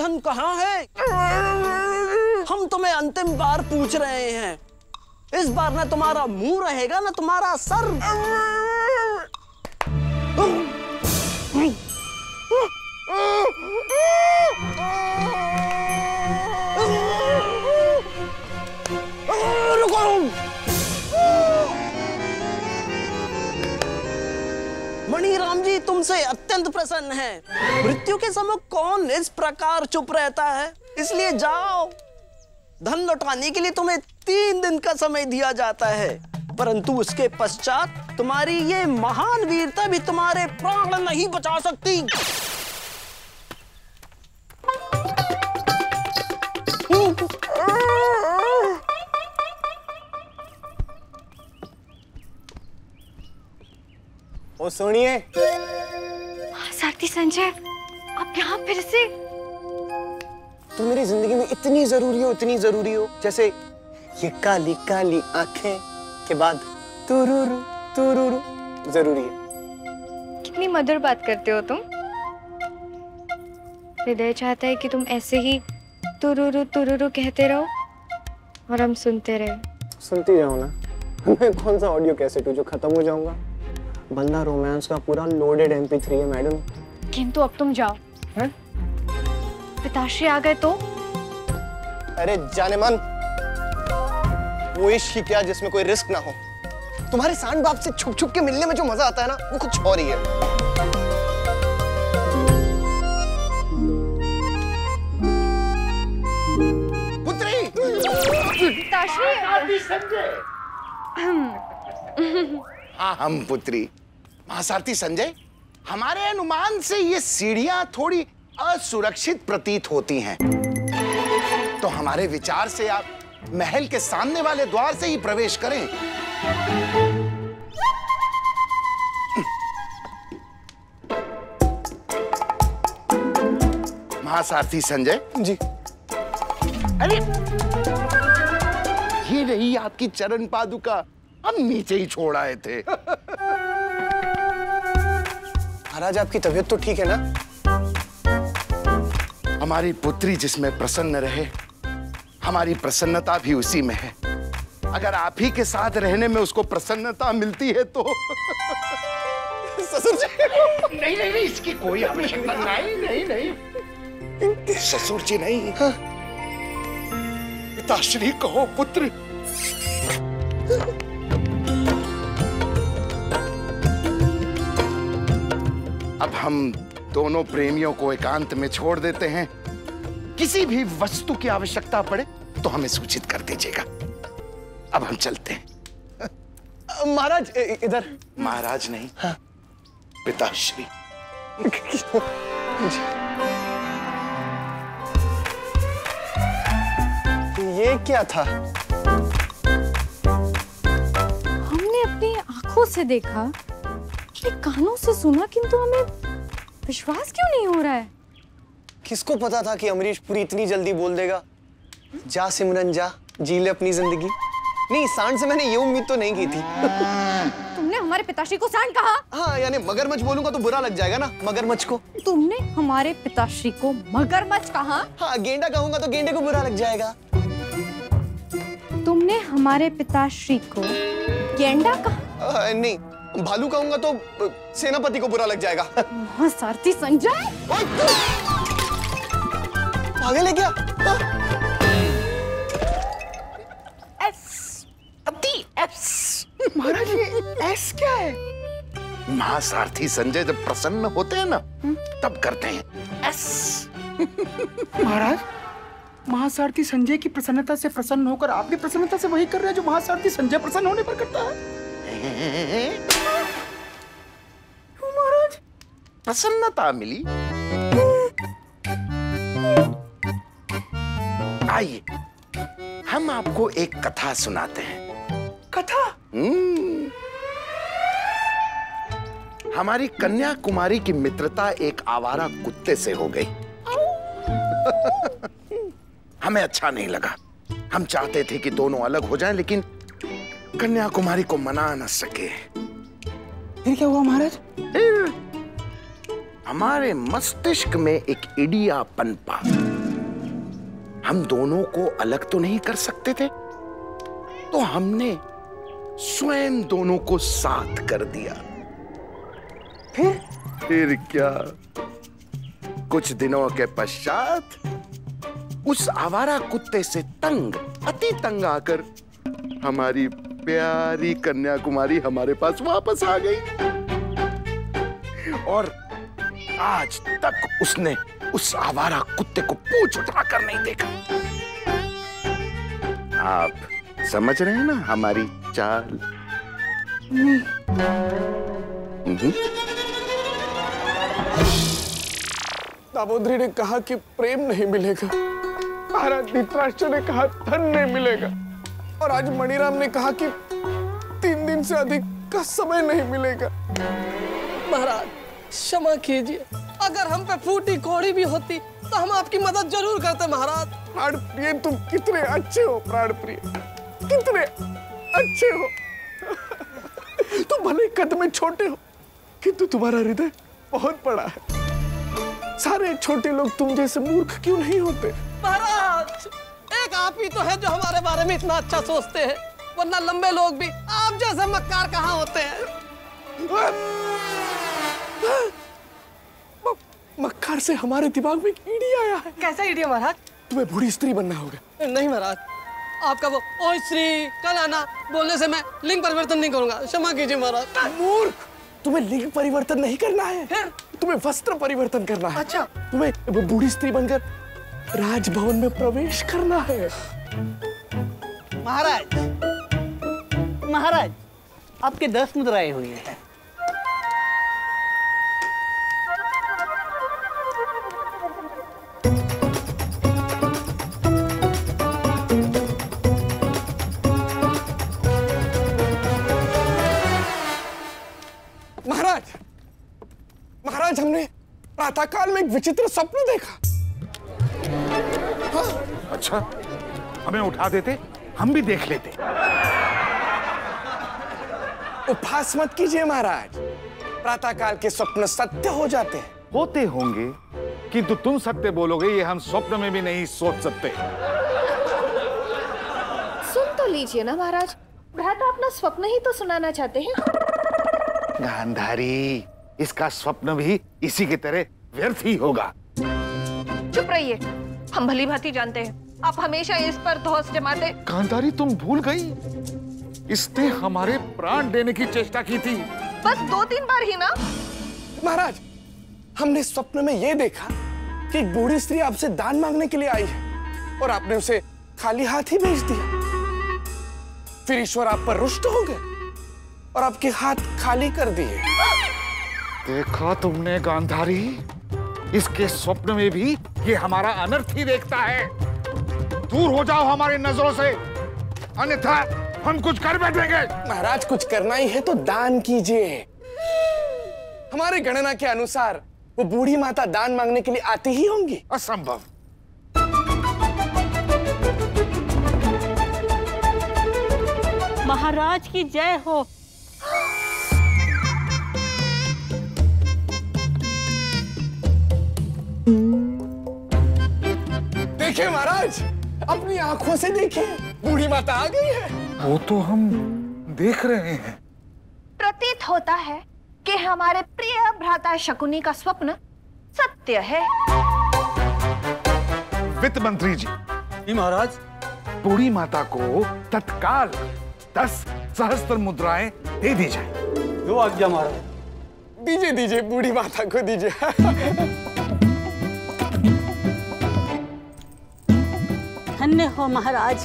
धन कहाँ है? हम तुम्हें अंतिम बार पूछ रहे हैं। इस बार न तुम्हारा मुंह रहेगा न तुम्हारा सर। मणिराम जी तुमसे अत्यंत प्रसन्न है। मृत्यु के सम्मुख कौन इस प्रकार चुप रहता है? इसलिए जाओ। धन लौटाने के लिए तुम्हें 3 दिन का समय दिया जाता है, परंतु उसके पश्चात तुम्हारी ये महान वीरता भी तुम्हारे प्राण नहीं बचा सकती। ओ सुनिए। सारथी संजय, आप यहाँ फिर से? तुम मेरी जिंदगी में इतनी जरूरी हो जैसे ये काली काली आंखें के बाद तुरुरु तुरुरु जरूरी है। कितनी मधुर बात करते हो तुम। हृदय चाहता है कि तुम ऐसे ही तुरुरु तुरुरु कहते रहो और हम सुनते रहे। सुनती जाओ ना। मैं कौन सा ऑडियो कैसेट हूँ जो खत्म हो जाऊंगा? बंदा रोमांस का पूरा लोडेड MP3 है मैडम। किंतु अब तुम जाओ। पिताश्री आ गए तो? अरे जाने मन, वो इश्क ही क्या जिसमें कोई रिस्क ना हो। तुम्हारे सांड बाप से छुप छुप के मिलने में जो मजा आता है ना, वो कुछ और ही है। पुत्री! पिताश्री! संजय। हाँ हम पुत्री। महासारथी संजय, हमारे अनुमान से ये सीढ़ियां थोड़ी असुरक्षित प्रतीत होती हैं, तो हमारे विचार से आप महल के सामने वाले द्वार से ही प्रवेश करें। महासारथी संजय जी। अरे ये रही आपकी चरण पादुका, हम नीचे ही छोड़ आए थे। महाराज आपकी तबीयत तो ठीक है ना? हमारी पुत्री जिसमें प्रसन्न रहे, हमारी प्रसन्नता भी उसी में है। अगर आप ही के साथ रहने में उसको प्रसन्नता मिलती है तो ससुर जी। नहीं, इसकी कोई आवश्यकता नहीं। ससुर जी नहीं, हाँ। पिताश्री कहो पुत्र। अब हम दोनों प्रेमियों को एकांत में छोड़ देते हैं। किसी भी वस्तु की आवश्यकता पड़े तो हमें सूचित कर दीजिएगा। अब हम चलते हैं। महाराज इधर। महाराज नहीं, हाँ। पिताश्री। ये क्या था? हमने अपनी आंखों से देखा, कानों से सुना, किंतु हमें विश्वास क्यों नहीं हो रहा है? किसको पता था कि अमरीश पुरी इतनी जल्दी बोल देगा? जा सिमरन जा, जी ले अपनी जिंदगी। नहीं, सांड से मैंने ये उम्मीद तो नहीं की थी। तुमने हमारे पिताश्री को सांड कहा? हाँ, यानी मगरमच्छ बोलूंगा तो बुरा लग जाएगा ना, मगरमच्छ को। तुमने हमारे पिताश्री को मगरमच्छ कहा? हाँ, गेंडा कहूंगा तो गेंडे को बुरा लग जाएगा। तुमने हमारे पिताश्री को गेंडा कहा? नहीं, भालू कहूंगा तो सेनापति को बुरा लग जाएगा। सारथी संजय! पागल है क्या? महाराज ये एस क्या है? महासारथी संजय जब प्रसन्न होते हैं ना, तब करते हैं एस। महाराज, महासारथी संजय की प्रसन्नता से प्रसन्न होकर आप भी प्रसन्नता से वही कर रहे हैं जो महासारथी संजय प्रसन्न होने पर करता है। महाराज प्रसन्नता मिली। आइए हम आपको एक कथा सुनाते हैं। कथा? हमारी कन्याकुमारी की मित्रता एक आवारा कुत्ते से हो गई। हमें अच्छा नहीं लगा। हम चाहते थे कि दोनों अलग हो जाएं, लेकिन कन्याकुमारी को मना न सके। फिर क्या हुआ महाराज? हमारे मस्तिष्क में एक इडिया पनपा। हम दोनों को अलग तो नहीं कर सकते थे, तो हमने स्वयं दोनों को साथ कर दिया। फिर क्या, कुछ दिनों के पश्चात उस आवारा कुत्ते से तंग, अति तंग आकर हमारी प्यारी कन्याकुमारी हमारे पास वापस आ गई और आज तक उसने उस आवारा कुत्ते को पूंछ उठाकर नहीं देखा। आप समझ रहे हैं ना हमारी चाल? दामोदरी ने कहा कि प्रेम नहीं मिलेगा, महाराज धृतराष्ट्र ने कहा धन नहीं मिलेगा, और आज मणिराम ने कहा कि 3 दिन से अधिक का समय नहीं मिलेगा। महाराज क्षमा कीजिए, अगर हम पे फूटी कोड़ी भी होती तो हम आपकी मदद जरूर करते महाराज। प्राण प्रिय, तुम कितने अच्छे हो प्राण प्रिय, कितने अच्छे हो। तुम भले कद में छोटे हो, किंतु तुम्हारा हृदय बहुत बड़ा है। सारे छोटे लोग तुम जैसे मूर्ख क्यों नहीं होते? महाराज एक आप ही तो है जो हमारे बारे में इतना अच्छा सोचते हैं, वरना लंबे लोग भी आप जैसे मक्कार कहाँ होते हैं। मक्कार से हमारे दिमाग में ईडी आया है। कैसा ईडी महाराज? तुम्हें बूढ़ी स्त्री बनना होगा। नहीं महाराज, आपका वो ओ श्री कल आना बोलने से मैं लिंग परिवर्तन नहीं करूंगा, क्षमा कीजिए महाराज। मूर्ख, तुम्हें लिंग परिवर्तन नहीं करना है, तुम्हें वस्त्र परिवर्तन करना है। अच्छा, तुम्हें बूढ़ी स्त्री बनकर राजभवन में प्रवेश करना है। महाराज, महाराज आपके 10 मुद्राएं हुई हैं। महाराज, महाराज हमने प्रातःकाल में एक विचित्र स्वप्न देखा। अच्छा, हमें उठा देते, हम भी देख लेते। उपहास मत कीजिए महाराज, प्रातःकाल के स्वप्न सत्य हो जाते हैं। होते होंगे, किंतु तुम सत्य बोलोगे ये हम स्वप्न में भी नहीं सोच सकते। सुन तो लीजिए ना महाराज, भ्राता अपना स्वप्न ही तो सुनाना चाहते हैं। गांधारी, इसका स्वप्न भी इसी की तरह व्यर्थ ही होगा। चुप रहिए, हम भली भांति जानते हैं आप हमेशा इस पर धौंस जमाते। गांधारी तुम भूल गई, इसने हमारे प्राण देने की चेष्टा की थी। बस 2-3 बार ही ना। महाराज, हमने स्वप्न में यह देखा कि एक बूढ़ी स्त्री आपसे दान मांगने के लिए आई है और आपने उसे खाली हाथ ही भेज दिया। फिर ईश्वर आप पर रुष्ट हो गए और आपके हाथ खाली कर दिए। देखा तुमने गांधारी, इसके स्वप्न में भी ये हमारा अनर्थ ही देखता है। दूर हो जाओ हमारी नजरों से, अन्यथा हम कुछ कर बैठेंगे। महाराज, कुछ करना ही है तो दान कीजिए। हमारे गणना के अनुसार वो बूढ़ी माता दान मांगने के लिए आती ही होंगी। असंभव। महाराज की जय हो। देखिए महाराज, अपनी आंखों से देखिए, बूढ़ी माता आ गई है। वो तो हम देख रहे हैं। प्रतीत होता है कि हमारे प्रिय भ्राता शकुनी का स्वप्न सत्य है। वित्त मंत्री जी, महाराज, बूढ़ी माता को तत्काल 10 सहस्त्र मुद्राएं दे दी जाए। जो आज्ञा महाराज। दीजिए दीजिए, बूढ़ी माता को दीजिए। धन्य हो महाराज,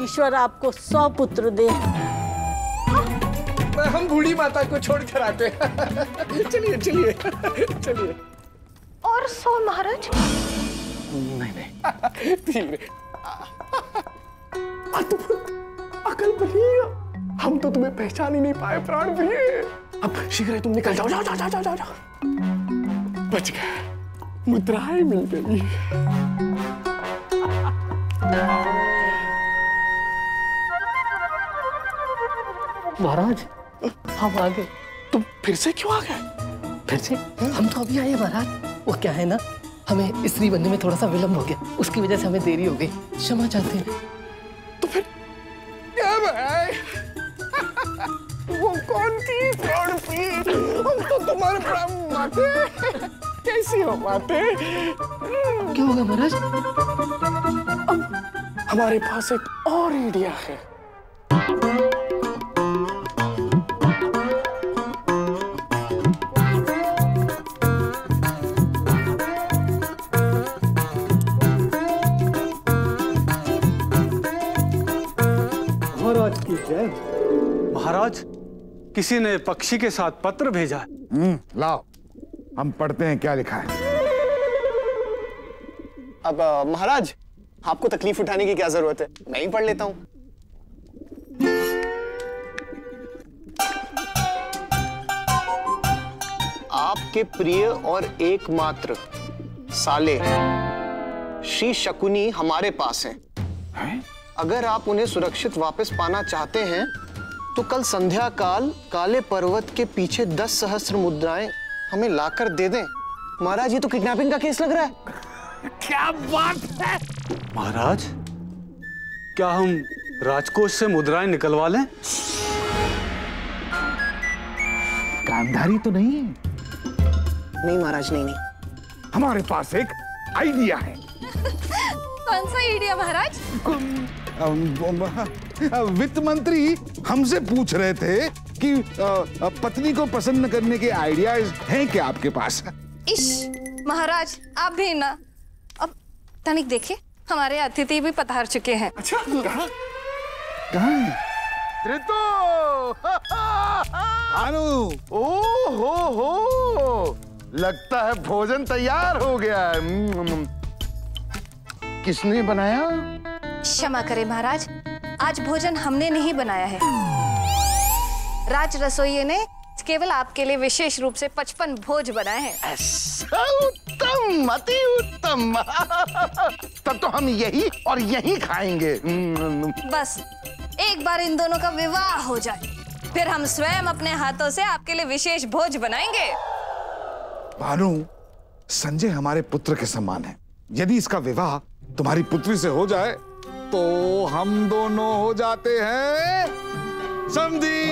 ईश्वर आपको 100 पुत्र दे। हम बूढ़ी माता को छोड़कर आते हैं। चलिए चलिए चलिए। और 100 महाराज? नहीं। धीरे। अकल प्रिय, हम तो तुम्हें पहचान ही नहीं पाए प्राण प्रिय। अब शीघ्र तुम निकल जाओ, जाओ जाओ जाओ जाओ जाओ। बच गए, मुद्राएं मिल गई। महाराज हम आ गए। तुम फिर से क्यों आ गए? फिर से हम तो अभी आए महाराज। वो क्या है ना, हमें स्त्री बनने में थोड़ा सा विलंब हो गया, उसकी वजह से हमें देरी हो गई, क्षमा चाहते हैं। तो फिर क्या भाई? वो कौन थी प्रणपी? हम तो तुम्हारे ब्रह्म थे, कैसी हो बातें? क्या होगा महाराज? हमारे पास एक और आइडिया है। महाराज की जय। महाराज, किसी ने पक्षी के साथ पत्र भेजा है। लाओ, हम पढ़ते हैं क्या लिखा है। अब महाराज, आपको तकलीफ उठाने की क्या जरूरत है, मैं ही पढ़ लेता हूं। आपके प्रिय और एकमात्र साले श्री शकुनी हमारे पास हैं। अगर आप उन्हें सुरक्षित वापस पाना चाहते हैं तो कल संध्या काल काले पर्वत के पीछे 10 सहस्त्र मुद्राएं हमें लाकर दे दें। महाराज, ये तो किडनैपिंग का केस लग रहा है। क्या बात है? महाराज, क्या हम राजकोष से मुद्राएं निकलवा लें? गांधारी तो नहीं है? नहीं महाराज, नहीं। हमारे पास एक आइडिया है। कौन सा आइडिया महाराज? वित्त मंत्री हमसे पूछ रहे थे कि पत्नी को पसंद करने के आइडियाज हैं क्या आपके पास? इश महाराज, आप भी ना। अब तनिक देखिए, हमारे अतिथि भी पधार चुके हैं। अच्छा, कहाँ है? भानु, हो लगता है भोजन तैयार हो गया है। किसने बनाया? क्षमा करें महाराज, आज भोजन हमने नहीं बनाया है। राज रसोइये ने केवल आपके लिए विशेष रूप से 55 भोज बनाए हैं। उत्तम, अति उत्तम। तब तो हम यही और यही खाएंगे। बस एक बार इन दोनों का विवाह हो जाए, फिर हम स्वयं अपने हाथों से आपके लिए विशेष भोज बनाएंगे। भानु, संजय हमारे पुत्र के समान है। यदि इसका विवाह तुम्हारी पुत्री से हो जाए तो हम दोनों हो जाते हैं समधी।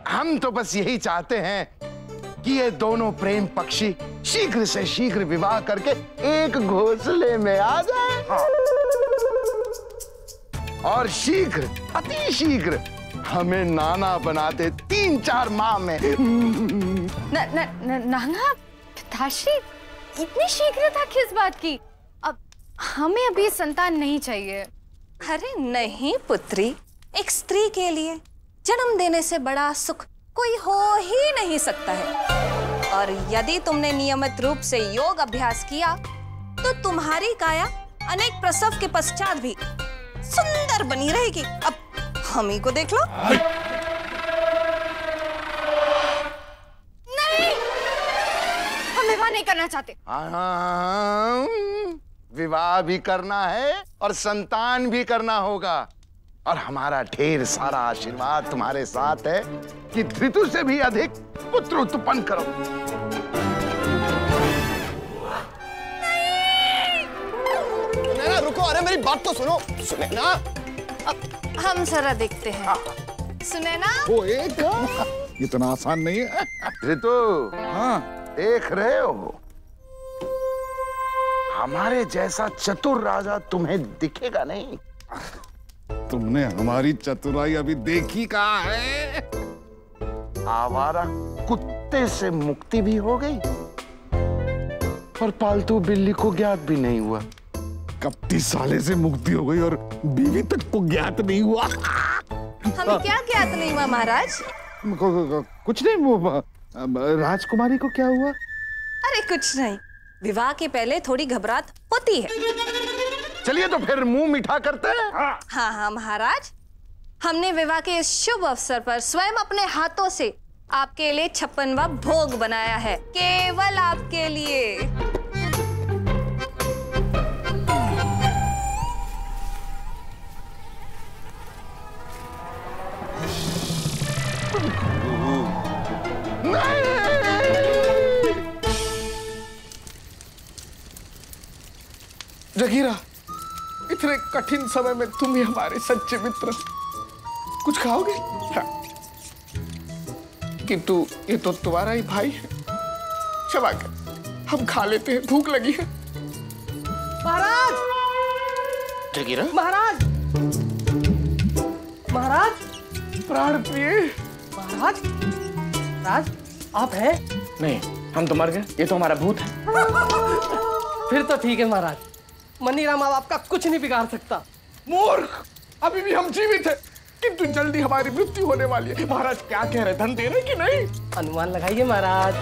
हम तो बस यही चाहते हैं कि ये दोनों प्रेम पक्षी शीघ्र से शीघ्र विवाह करके एक घोंसले में आ जाए। और शीघ्र, अति शीघ्र हमें नाना बनाते 3-4 माह में। नाना पिताश्री, इतनी शीघ्रता किस बात की? अब हमें अभी संतान नहीं चाहिए। अरे नहीं पुत्री, एक स्त्री के लिए जन्म देने से बड़ा सुख कोई हो ही नहीं सकता है। और यदि तुमने नियमित रूप से योग अभ्यास किया तो तुम्हारी काया अनेक प्रसव के पश्चात भी सुंदर बनी रहेगी। अब हम ही को देख लो। नहीं, हम विवाह नहीं करना चाहते। विवाह भी करना है और संतान भी करना होगा। और हमारा ढेर सारा आशीर्वाद तुम्हारे साथ है कि धृतु से भी अधिक पुत्र उत्पन्न करो। सुनैना, रुको, अरे मेरी बात तो सुनो। सुनैना, अब हम जरा देखते हैं। सुनैना, वो एक इतना आसान नहीं है। ऋतु, हाँ, देख रहे हो, हमारे जैसा चतुर राजा तुम्हें दिखेगा नहीं। तुमने हमारी चतुराई अभी देखी कहाँ है? आवारा कुत्ते से मुक्ति भी हो गई और पालतू बिल्ली को ज्ञात भी नहीं हुआ। कपटी साले से मुक्ति हो गई और बीवी तक को ज्ञात नहीं हुआ। हमें क्या ज्ञात नहीं हुआ महाराज? कुछ नहीं, वो राजकुमारी को क्या हुआ? अरे कुछ नहीं, विवाह के पहले थोड़ी घबराहट होती है। चलिए तो फिर मुंह मीठा करते हैं। हाँ महाराज, हमने विवाह के इस शुभ अवसर पर स्वयं अपने हाथों से आपके लिए 56वां भोग बनाया है, केवल आपके लिए। नहीं, जगीरा, इतने कठिन समय में तुम ही हमारे सच्चे मित्र, कुछ खाओगे? हाँ। किंतु ये तो तुम्हारा ही भाई है, क्षमा कर, हम खा लेते हैं, भूख लगी है। महाराज! जगीरा, महाराज! महाराज! प्राण प्रिय, महाराज! महाराज, आप हैं? नहीं, हम तो मर गए, ये तो हमारा भूत है। फिर तो ठीक है महाराज, मनीराम अब आपका कुछ नहीं बिगाड़ सकता। मूर्ख, अभी भी हम जीवित हैं, किंतु जल्दी हमारी मृत्यु होने वाली है। महाराज क्या कह रहे, धन दे रहे कि नहीं? अनुमान लगाइए महाराज।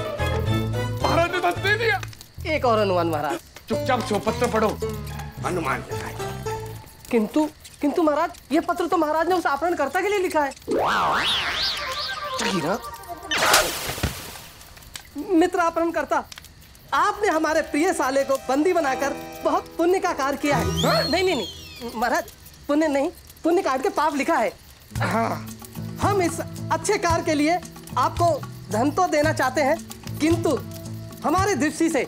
महाराज ने धन दे दिया। एक और अनुमान महाराज। चुपचाप सो पत्र पढ़ो, अनुमान लगाइए। किंतु महाराज, ये पत्र तो महाराज ने उस अपहरणकर्ता के लिए लिखा है। जगीरा, मित्र अपहरणकर्ता, आपने हमारे प्रिय साले को बंदी बनाकर बहुत पुण्य का कार्य किया है। नहीं महाराज, पुण्य नहीं, पुण्य काट के पाप लिखा है। हाँ। हम इस अच्छे कार्य के लिए आपको धन तो देना चाहते हैं, किंतु हमारे दृष्टि से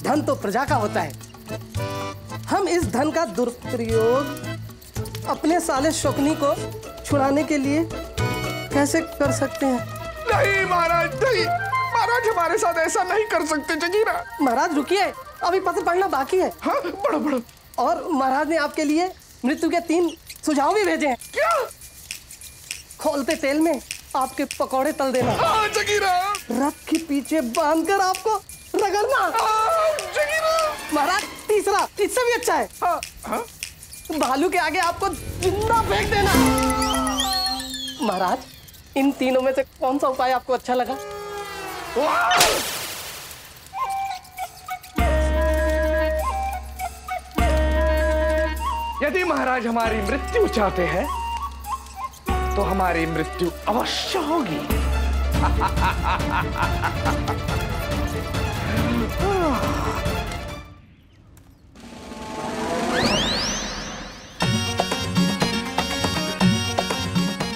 धन तो प्रजा का होता है। हम इस धन का दुरुपयोग अपने साले शकुनी को छुड़ाने के लिए कैसे कर सकते हैं? नहीं महाराज, नहीं महाराज, हमारे साथ ऐसा नहीं कर सकते। जगीरा, महाराज रुकिए, अभी पत्र पढ़ना बाकी है। हाँ, पढ़ो पढ़ो। और महाराज ने आपके लिए मृत्यु के 3 सुझाव भी भेजे हैं। क्या? खोलते तेल में आपके पकौड़े तल देना। जगीरा, रथ के पीछे बांधकर आपको रगड़ना। जगीरा, महाराज तीसरा, इससे भी अच्छा है। हाँ? भालू के आगे आपको जिंदा फेंक देना। महाराज, इन तीनों में से कौन सा उपाय आपको अच्छा लगा? यदि महाराज हमारी मृत्यु चाहते हैं तो हमारी मृत्यु अवश्य होगी।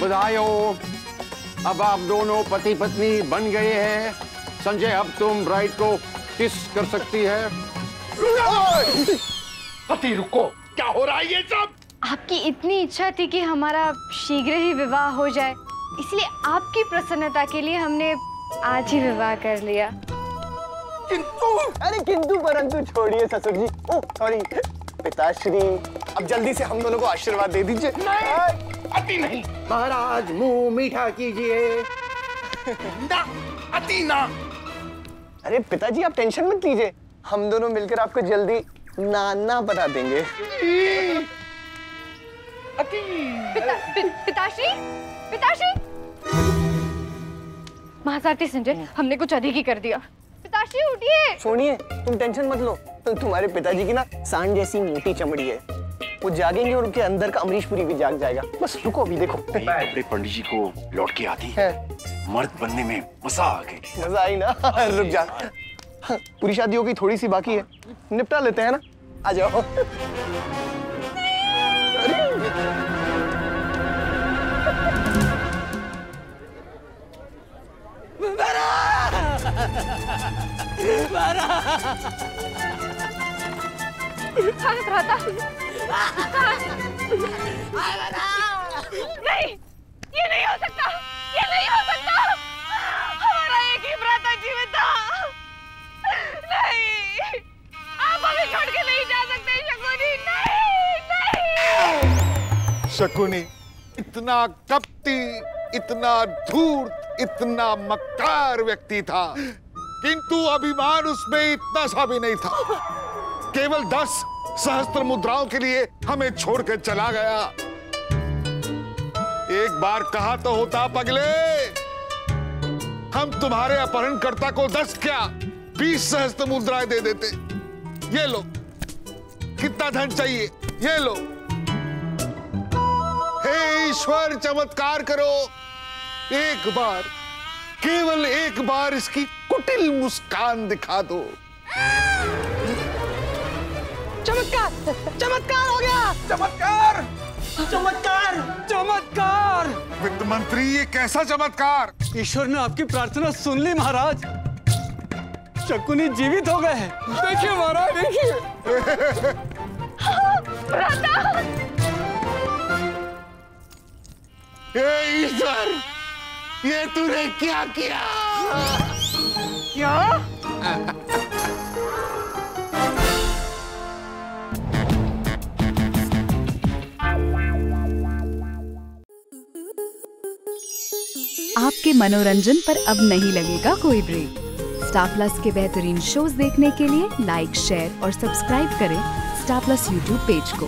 बधाई हो, अब आप दोनों पति पत्नी बन गए हैं। संजय, अब तुम ब्राइड को किस कर सकती है। पति रुको, क्या हो रहा है ये सब? आपकी इतनी इच्छा थी कि हमारा शीघ्र ही विवाह हो जाए, इसलिए आपकी प्रसन्नता के लिए हमने आज ही विवाह कर लिया। किंतु परंतु छोड़िए ससुर जी। ओह सॉरी पिताश्री, अब जल्दी से हम दोनों को आशीर्वाद दे दीजिए। नहीं, अति नहीं। महाराज मुंह मीठा कीजिए। ना, अति ना। अरे पिताजी आप टेंशन मत लीजिए, हम दोनों मिलकर आपको जल्दी नाना बना देंगे। पिताश्री महासारथी संजय, हमने कुछ अधिक ही कर दिया। पिताश्री उठिए। सुनिए, तुम टेंशन मत लो, तुम्हारे पिताजी की ना सांड जैसी मोटी चमड़ी है, वो जागेंगे और उनके अंदर का अमरीशपुरी भी जाग जाएगा। बस रुको, अभी देखो। अपने पंडित जी को लौट के आती है, मर्द बनने में मजा आ गई। मजा आई ना? रुक जा, पूरी शादी हो गई, थोड़ी सी बाकी है, निपटा लेते हैं ना। आ जाओ। नहीं, ये नहीं हो सकता, ये नहीं हो सकता। हमारा एक ही भ्राता जीवित था। नहीं, आप हमें छोड़ के नहीं जा सकते शकुनी। नहीं, नहीं। शकुनी इतना कपटी, इतना धूर्त, इतना मक्कार व्यक्ति था, किंतु अभिमान उसमें इतना सा भी नहीं था। केवल 10 सहस्त्र मुद्राओं के लिए हमें छोड़कर चला गया। एक बार कहा तो होता पगले, हम तुम्हारे अपहरणकर्ता को 10 क्या 20 सहस्त्र मुद्राएं दे देते। ये लो, कितना धन चाहिए, ये लो। हे ईश्वर, चमत्कार करो। एक बार, केवल एक बार इसकी कुटिल मुस्कान दिखा दो। चमत्कार, चमत्कार हो गया। चमत्कार, चमत्कार, चमत्कार। वित्त मंत्री, ये कैसा चमत्कार? ईश्वर ने आपकी प्रार्थना सुन ली महाराज, शकुनी जीवित हो गए हैं। देखिए महाराज, देखिए। ईश्वर, ये तूने क्या किया? क्या? आपके मनोरंजन पर अब नहीं लगेगा कोई ब्रेक। स्टार प्लस के बेहतरीन शोज देखने के लिए लाइक, शेयर और सब्सक्राइब करें स्टार प्लस यूट्यूब पेज को।